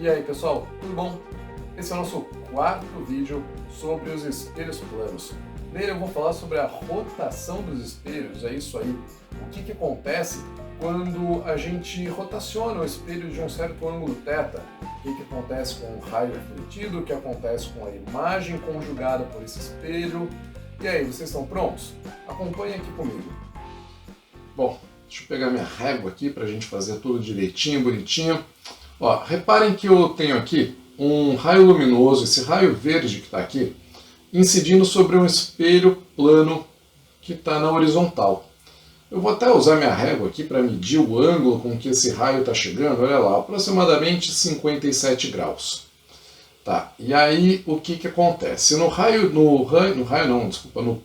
E aí pessoal, tudo bom? Esse é o nosso quarto vídeo sobre os espelhos planos. Nele eu vou falar sobre a rotação dos espelhos, é isso aí. O que acontece quando a gente rotaciona o espelho de um certo ângulo θ? O que acontece com o raio refletido, o que acontece com a imagem conjugada por esse espelho. E aí, vocês estão prontos? Acompanhem aqui comigo. Bom, deixa eu pegar minha régua aqui para a gente fazer tudo direitinho, bonitinho. Ó, reparem que eu tenho aqui um raio luminoso, esse raio verde que está aqui, incidindo sobre um espelho plano que está na horizontal. Eu vou até usar minha régua aqui para medir o ângulo com que esse raio está chegando, olha lá, aproximadamente 57 graus. Tá, e aí o que acontece? No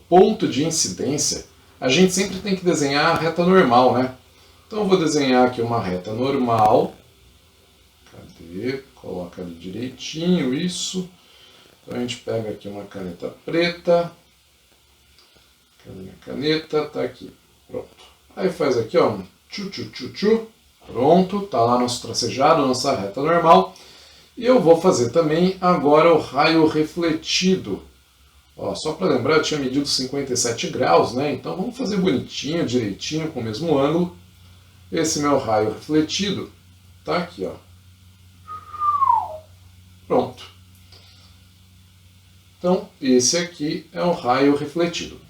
ponto de incidência, a gente sempre tem que desenhar a reta normal, né? Então eu vou desenhar aqui uma reta normal. Cadê? Coloca ali direitinho, isso. Então a gente pega aqui uma caneta preta. Cadê minha caneta? Tá aqui. Pronto. Aí faz aqui, ó, um tchu. Pronto, tá lá nosso tracejado, nossa reta normal. E eu vou fazer também agora o raio refletido. Ó, só para lembrar, eu tinha medido 57 graus, né? Então vamos fazer bonitinho, direitinho, com o mesmo ângulo. Esse meu raio refletido tá aqui, ó. Pronto. Então, esse aqui é o raio refletido.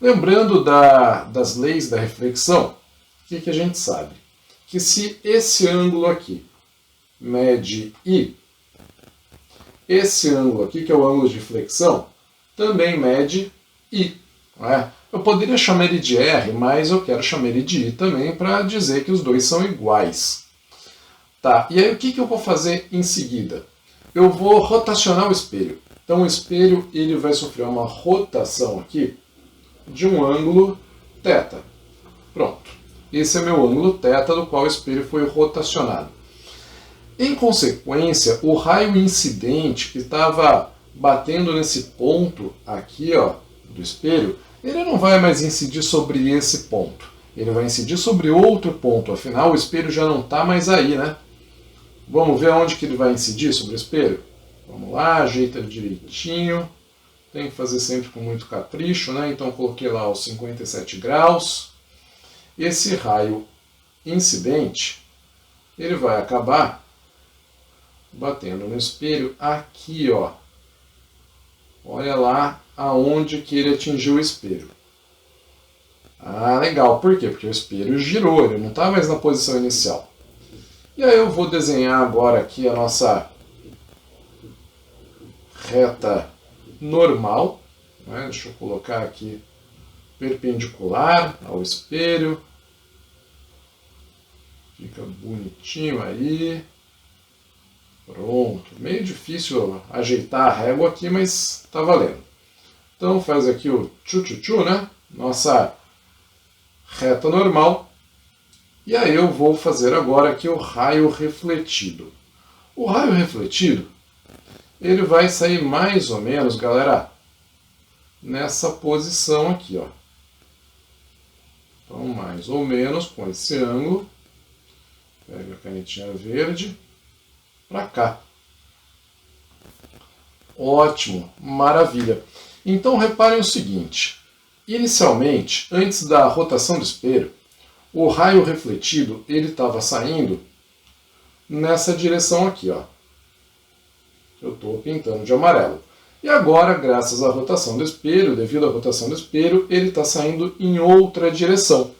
Lembrando das leis da reflexão, o que a gente sabe? Que se esse ângulo aqui mede I, esse ângulo aqui, que é o ângulo de flexão, também mede I. Não é? Eu poderia chamar ele de R, mas eu quero chamar ele de I também para dizer que os dois são iguais. Tá, e aí o que eu vou fazer em seguida? Eu vou rotacionar o espelho. Então o espelho ele vai sofrer uma rotação aqui de um ângulo θ. Pronto. Esse é meu ângulo θ do qual o espelho foi rotacionado. Em consequência, o raio incidente que estava batendo nesse ponto aqui, ó, do espelho, ele não vai mais incidir sobre esse ponto. Ele vai incidir sobre outro ponto. Afinal, o espelho já não está mais aí, né? Vamos ver onde que ele vai incidir sobre o espelho? Vamos lá, ajeita ele direitinho. Tem que fazer sempre com muito capricho, né? Então coloquei lá os 57 graus. Esse raio incidente, ele vai acabar batendo no espelho aqui, ó. Olha lá aonde que ele atingiu o espelho. Ah, legal. Por quê? Porque o espelho girou, ele não está mais na posição inicial. E aí eu vou desenhar agora aqui a nossa reta normal, né? Deixa eu colocar aqui perpendicular ao espelho. Fica bonitinho aí. Pronto. Meio difícil ajeitar a régua aqui, mas está valendo. Então faz aqui o tchu, né? Nossa reta normal. E aí eu vou fazer agora aqui o raio refletido. O raio refletido, ele vai sair mais ou menos, galera, nessa posição aqui, ó. Então, mais ou menos com esse ângulo. Pega a canetinha verde para cá. Ótimo, maravilha. Então, reparem o seguinte. Inicialmente, antes da rotação do espelho, o raio refletido ele estava saindo nessa direção aqui, ó. Eu estou pintando de amarelo. E agora, graças à rotação do espelho, devido à rotação do espelho, ele está saindo em outra direção.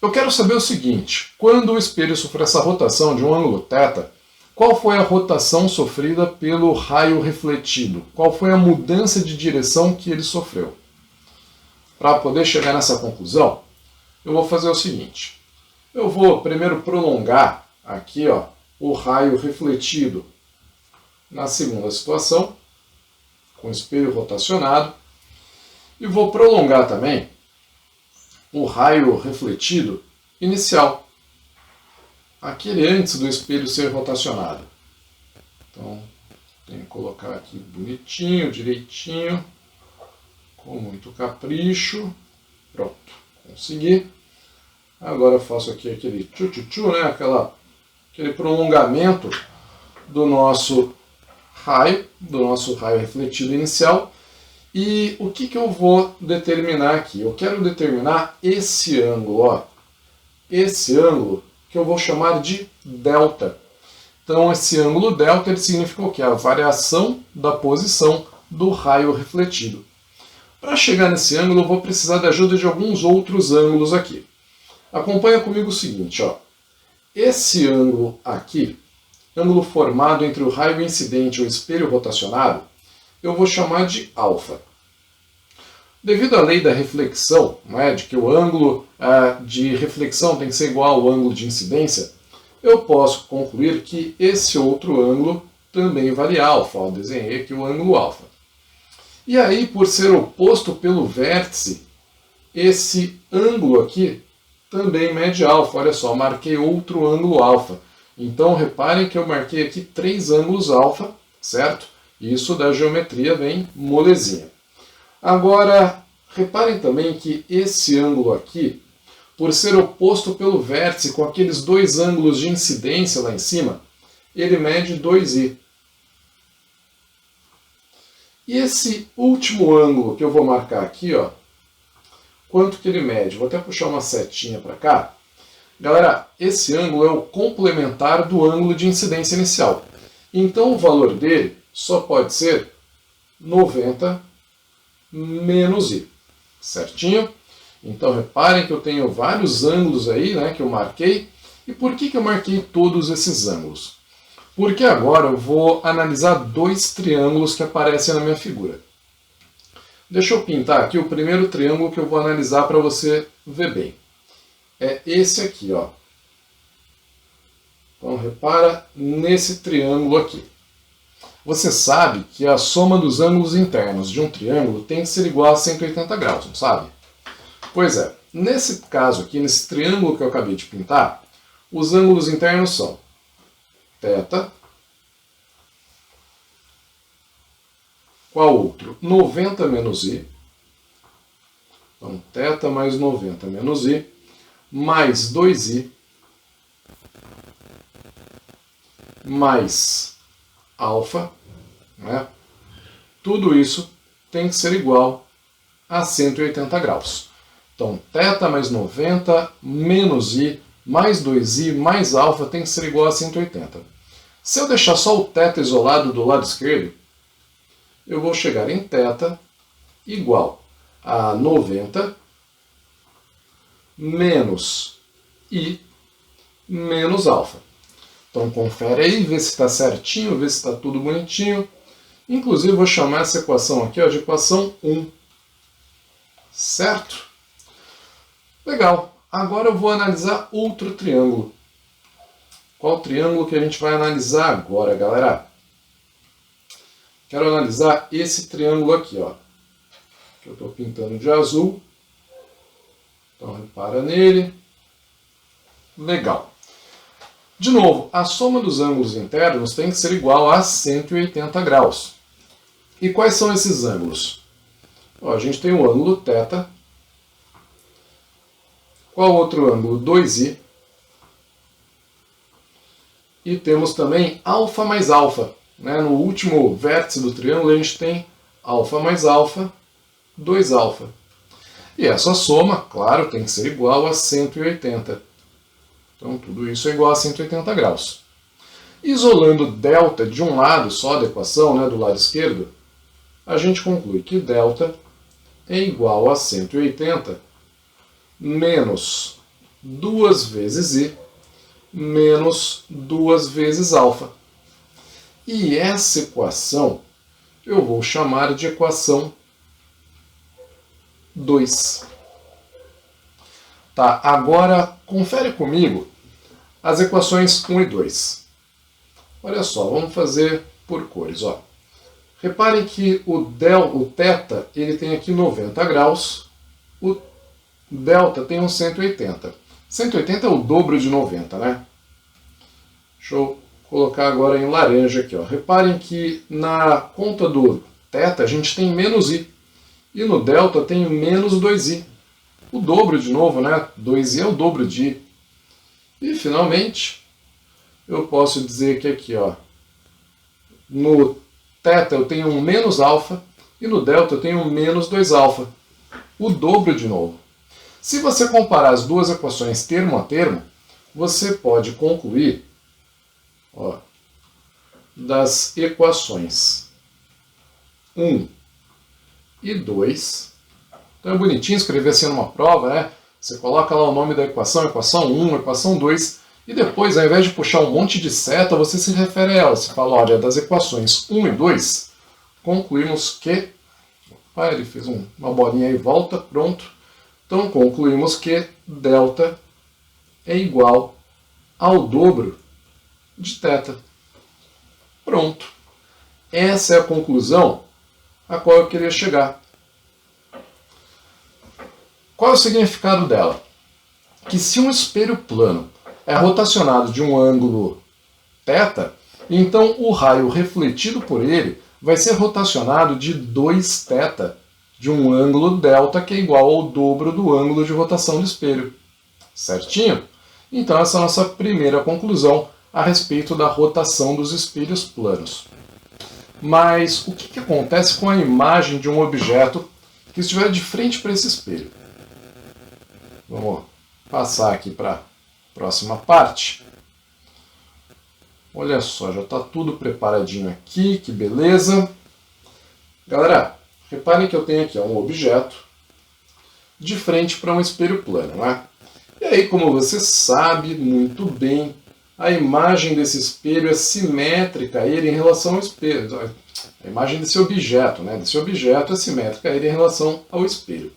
Eu quero saber o seguinte, quando o espelho sofreu essa rotação de um ângulo θ, qual foi a rotação sofrida pelo raio refletido? Qual foi a mudança de direção que ele sofreu? Para poder chegar nessa conclusão, eu vou fazer o seguinte. Eu vou primeiro prolongar aqui, ó, o raio refletido na segunda situação, com o espelho rotacionado, e vou prolongar também o raio refletido inicial, aquele antes do espelho ser rotacionado. Então, tenho que colocar aqui bonitinho, direitinho, com muito capricho. Pronto, consegui. Agora eu faço aqui aquele tchu, né? Aquele prolongamento do nosso raio refletido inicial. E o que eu vou determinar aqui? Eu quero determinar esse ângulo, ó. Esse ângulo que eu vou chamar de delta. Então esse ângulo delta ele significa o quê? A variação da posição do raio refletido. Para chegar nesse ângulo eu vou precisar da ajuda de alguns outros ângulos aqui. Acompanha comigo o seguinte, ó. Esse ângulo aqui, ângulo formado entre o raio incidente e o espelho rotacionado, eu vou chamar de alfa. Devido à lei da reflexão, de que o ângulo de reflexão tem que ser igual ao ângulo de incidência, eu posso concluir que esse outro ângulo também vale alfa. Eu desenhei aqui o ângulo alfa. E aí, por ser oposto pelo vértice, esse ângulo aqui também mede alfa. Olha só, marquei outro ângulo alfa. Então, reparem que eu marquei aqui 3 ângulos alfa, certo? Isso da geometria vem molezinha. Agora, reparem também que esse ângulo aqui, por ser oposto pelo vértice com aqueles 2 ângulos de incidência lá em cima, ele mede 2i. E esse último ângulo que eu vou marcar aqui, ó, quanto que ele mede? Vou até puxar uma setinha para cá. Galera, esse ângulo é o complementar do ângulo de incidência inicial. Então o valor dele só pode ser 90 menos i. Certinho? Então reparem que eu tenho vários ângulos aí, que eu marquei. E por que eu marquei todos esses ângulos? Porque agora eu vou analisar 2 triângulos que aparecem na minha figura. Deixa eu pintar aqui o primeiro triângulo que eu vou analisar para você ver bem. É esse aqui, ó. Então repara nesse triângulo aqui. Você sabe que a soma dos ângulos internos de um triângulo tem que ser igual a 180 graus, não sabe? Pois é, nesse caso aqui, nesse triângulo que eu acabei de pintar, os ângulos internos são θ, qual outro? 90 menos i. Então, θ mais 90 menos i, mais 2i, mais alfa, tudo isso tem que ser igual a 180 graus. Então, θ mais 90 menos i mais 2i mais alfa tem que ser igual a 180. Se eu deixar só o θ isolado do lado esquerdo, eu vou chegar em θ igual a 90 menos i menos alfa. Então confere aí, vê se está certinho, vê se está tudo bonitinho. Inclusive vou chamar essa equação aqui de equação 1. Certo? Legal. Agora eu vou analisar outro triângulo. Qual triângulo que a gente vai analisar agora, galera? Quero analisar esse triângulo aqui, ó, que eu estou pintando de azul. Então repara nele. Legal. De novo, a soma dos ângulos internos tem que ser igual a 180 graus. E quais são esses ângulos? Ó, a gente tem o ângulo θ. Qual outro ângulo? 2i. E temos também alfa mais alfa. No último vértice do triângulo a gente tem alfa mais alfa, 2alfa. E essa soma, claro, tem que ser igual a 180. Então tudo isso é igual a 180 graus. Isolando delta de um lado só da equação, do lado esquerdo, a gente conclui que delta é igual a 180 menos 2 vezes i menos 2 vezes alfa. E essa equação eu vou chamar de equação 2. Tá, agora confere comigo as equações 1 e 2. Olha só, vamos fazer por cores. Ó. Reparem que o θ ele tem aqui 90 graus, o delta tem um 180. 180 é o dobro de 90, né? Deixa eu colocar agora em laranja aqui. Ó. Reparem que na conta do θ a gente tem menos i. E no delta tem menos 2i. O dobro de novo, né? 2i é o dobro de i. E finalmente, eu posso dizer que aqui, ó, No θ eu tenho um menos alfa e no delta eu tenho um menos 2α. O dobro de novo. Se você comparar as duas equações termo a termo, você pode concluir das equações 1 e 2. Então é bonitinho escrever assim numa prova, né? Você coloca lá o nome da equação 1, equação 2, e depois, ao invés de puxar um monte de seta, você se refere a ela. Você fala, olha, das equações 1 e 2, concluímos que... Opa, ele fez uma bolinha e volta, pronto. Então concluímos que delta é igual ao dobro de θ. Pronto. Essa é a conclusão a qual eu queria chegar. Qual é o significado dela? Que se um espelho plano é rotacionado de um ângulo θ, então o raio refletido por ele vai ser rotacionado de 2θ, de um ângulo delta que é igual ao dobro do ângulo de rotação do espelho. Certinho? Então essa é a nossa primeira conclusão a respeito da rotação dos espelhos planos. Mas o que acontece com a imagem de um objeto que estiver de frente para esse espelho? Vamos passar aqui para a próxima parte. Olha só, já está tudo preparadinho aqui, que beleza. Galera, reparem que eu tenho aqui um objeto de frente para um espelho plano, né? E aí, como você sabe muito bem, a imagem desse espelho é simétrica a ele em relação ao espelho. A imagem desse objeto, né? Desse objeto é simétrica a ele em relação ao espelho.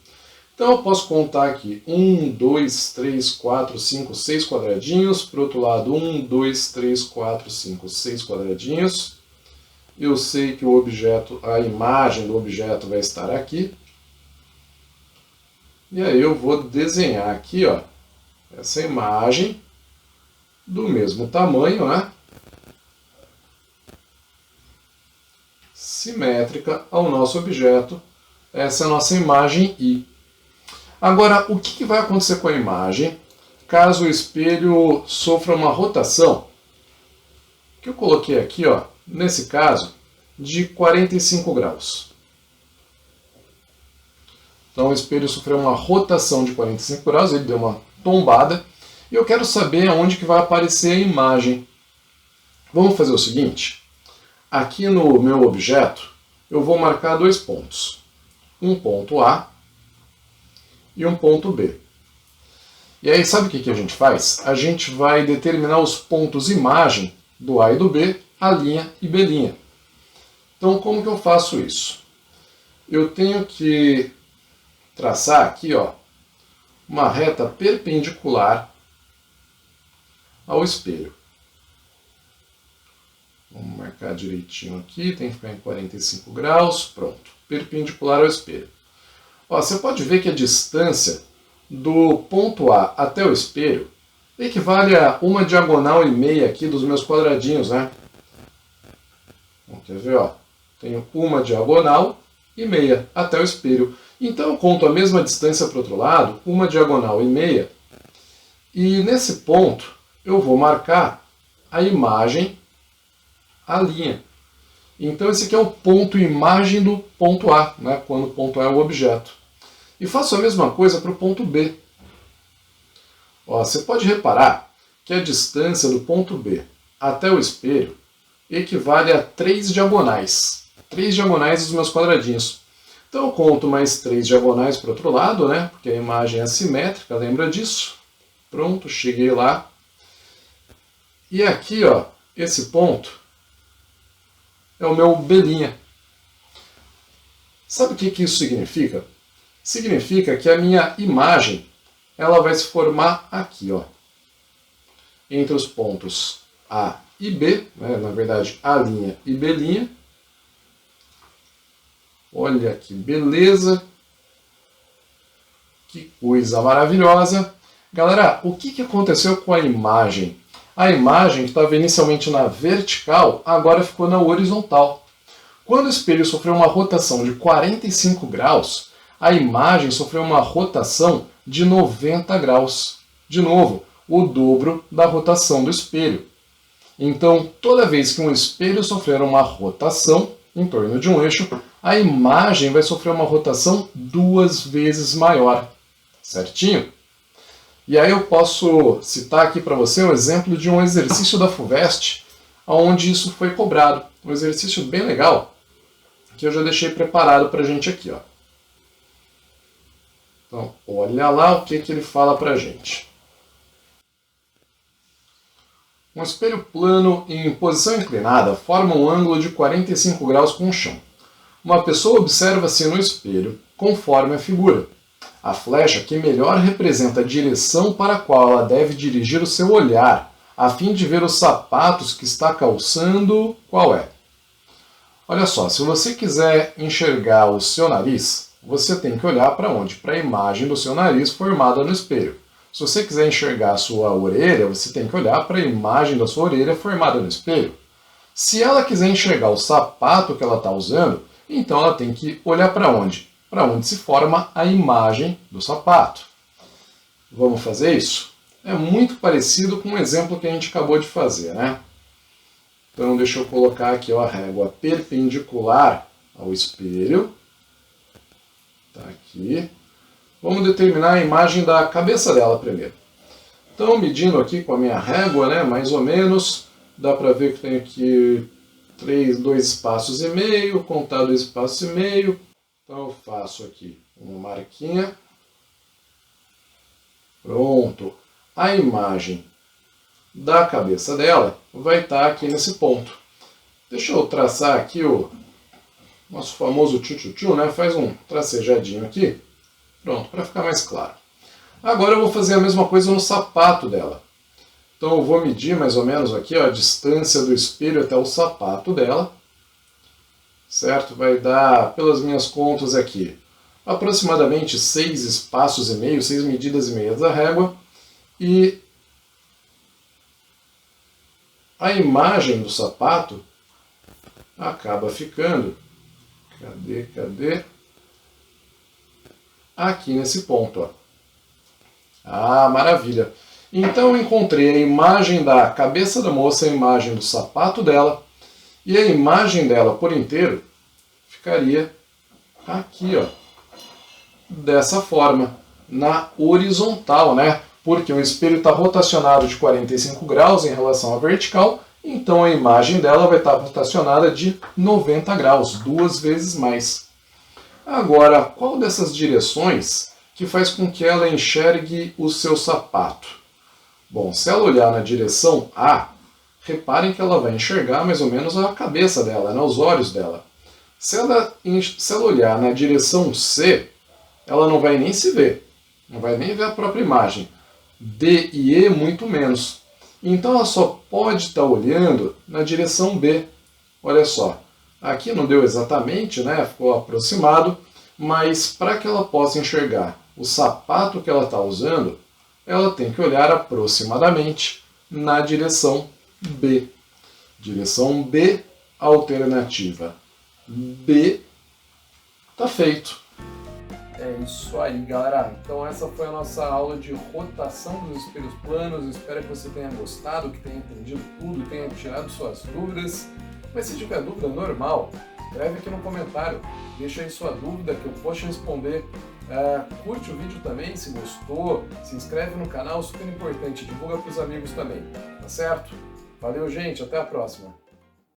Então eu posso contar aqui 1, 2, 3, 4, 5, 6 quadradinhos. Para o outro lado, 1, 2, 3, 4, 5, 6 quadradinhos. Eu sei que o objeto, a imagem do objeto vai estar aqui. E aí eu vou desenhar aqui, ó, essa imagem do mesmo tamanho, né? Simétrica ao nosso objeto. Essa é a nossa imagem I. Agora, o que vai acontecer com a imagem caso o espelho sofra uma rotação, que eu coloquei aqui, ó, nesse caso, de 45 graus. Então o espelho sofreu uma rotação de 45 graus, ele deu uma tombada, e eu quero saber aonde que vai aparecer a imagem. Vamos fazer o seguinte, aqui no meu objeto, eu vou marcar dois pontos. Um ponto A e um ponto B. E aí, sabe o que a gente faz? A gente vai determinar os pontos imagem do A e do B, A' e B'. Então, como que eu faço isso? Eu tenho que traçar aqui, ó, uma reta perpendicular ao espelho. Vamos marcar direitinho aqui, tem que ficar em 45 graus, pronto. Perpendicular ao espelho. Ó, você pode ver que a distância do ponto A até o espelho equivale a uma diagonal e meia aqui dos meus quadradinhos, né? Bom, quer ver, ó? Tenho uma diagonal e meia até o espelho. Então eu conto a mesma distância para o outro lado, uma diagonal e meia, e nesse ponto eu vou marcar a imagem A'. Então esse aqui é o ponto imagem do ponto A, né? Quando o ponto A é o objeto. E faço a mesma coisa para o ponto B. Ó, você pode reparar que a distância do ponto B até o espelho equivale a 3 diagonais. 3 diagonais dos meus quadradinhos. Então eu conto mais 3 diagonais para o outro lado, né? Porque a imagem é assimétrica, lembra disso? Pronto, cheguei lá. E aqui, ó, esse ponto é o meu B'. Sabe o que isso significa? Significa que a minha imagem ela vai se formar aqui, ó, entre os pontos A e B, né? Na verdade A' e B'. Olha que beleza, que coisa maravilhosa. Galera, o que aconteceu com a imagem? A imagem que estava inicialmente na vertical, agora ficou na horizontal. Quando o espelho sofreu uma rotação de 45 graus, a imagem sofreu uma rotação de 90 graus. De novo, o dobro da rotação do espelho. Então, toda vez que um espelho sofrer uma rotação em torno de um eixo, a imagem vai sofrer uma rotação 2 vezes maior. Certinho? E aí eu posso citar aqui para você um exemplo de um exercício da FUVEST, onde isso foi cobrado. Um exercício bem legal, que eu já deixei preparado para a gente aqui. Ó. Então, olha lá o que ele fala para a gente. Um espelho plano em posição inclinada forma um ângulo de 45 graus com o chão. Uma pessoa observa-se no espelho conforme a figura. A flecha que melhor representa a direção para a qual ela deve dirigir o seu olhar, a fim de ver os sapatos que está calçando, qual é? Olha só, se você quiser enxergar o seu nariz, você tem que olhar para onde? Para a imagem do seu nariz formada no espelho. Se você quiser enxergar a sua orelha, você tem que olhar para a imagem da sua orelha formada no espelho. Se ela quiser enxergar o sapato que ela está usando, então ela tem que olhar para onde? Para onde se forma a imagem do sapato. Vamos fazer isso? É muito parecido com o exemplo que a gente acabou de fazer, né? Então deixa eu colocar aqui ó, a régua perpendicular ao espelho. Tá aqui. Vamos determinar a imagem da cabeça dela primeiro. Então, medindo aqui com a minha régua, né, mais ou menos, dá para ver que tem aqui 2 espaços e meio, contar 2 espaços e meio. Então eu faço aqui uma marquinha. Pronto. A imagem da cabeça dela vai estar aqui nesse ponto. Deixa eu traçar aqui o nosso famoso tchu-tchu-tchu, né? Faz um tracejadinho aqui. Pronto, para ficar mais claro. Agora eu vou fazer a mesma coisa no sapato dela. Então eu vou medir mais ou menos aqui ó, a distância do espelho até o sapato dela. Certo? Vai dar, pelas minhas contas aqui, aproximadamente 6 espaços e meio, 6 medidas e meias da régua. E a imagem do sapato acaba ficando, cadê? Aqui nesse ponto, ó. Ah, maravilha! Então eu encontrei a imagem da cabeça da moça, a imagem do sapato dela, e a imagem dela por inteiro ficaria aqui, ó, dessa forma, na horizontal, né? Porque o espelho está rotacionado de 45 graus em relação à vertical, então a imagem dela vai estar rotacionada de 90 graus, 2 vezes mais. Agora, qual dessas direções que faz com que ela enxergue o seu sapato? Bom, se ela olhar na direção A, reparem que ela vai enxergar mais ou menos a cabeça dela, né, os olhos dela. Se ela olhar na direção C, ela não vai nem se ver, não vai nem ver a própria imagem. D e E, muito menos. Então ela só pode estar olhando na direção B. Olha só. Aqui não deu exatamente, né? Ficou aproximado, mas para que ela possa enxergar o sapato que ela está usando, ela tem que olhar aproximadamente na direção B. Direção B, alternativa B, tá feito. É isso aí, galera. Então essa foi a nossa aula de rotação dos espelhos planos. Espero que você tenha gostado, que tenha entendido tudo, tenha tirado suas dúvidas. Mas se tiver dúvida normal, escreve aqui no comentário, deixa aí sua dúvida que eu posso responder. Curte o vídeo também, se gostou, se inscreve no canal, super importante, divulga para os amigos também, tá certo? Valeu, gente, até a próxima!